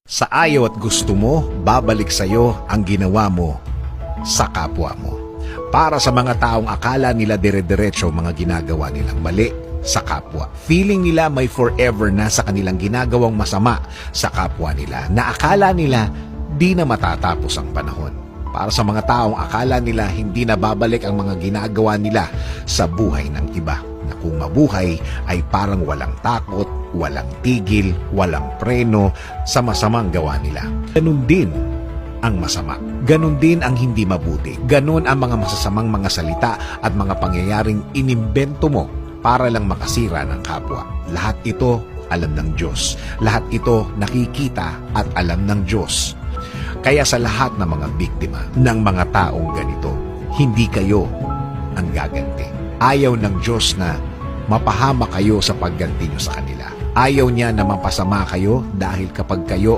Sa ayaw at gusto mo, babalik sa'yo ang ginawa mo sa kapwa mo. Para sa mga taong akala nila dire-diretso mga ginagawa nilang mali sa kapwa. Feeling nila may forever na sa kanilang ginagawang masama sa kapwa nila na akala nila di na matatapos ang panahon. Para sa mga taong akala nila hindi na babalik ang mga ginagawa nila sa buhay ng iba. Na kung mabuhay ay parang walang takot, walang tigil, walang preno sa masamang gawa nila. Ganun din ang masama. Ganun din ang hindi mabuti. Ganun ang mga masasamang mga salita at mga pangyayaring inimbento mo para lang makasira ng kapwa. Lahat ito alam ng Diyos. Lahat ito nakikita at alam ng Diyos. Kaya sa lahat ng mga biktima ng mga taong ganito, hindi kayo ang gaganti. Ayaw ng Diyos na mapahama kayo sa pagganti nyo sa kanila. Ayaw niya na mapasama kayo dahil kapag kayo ang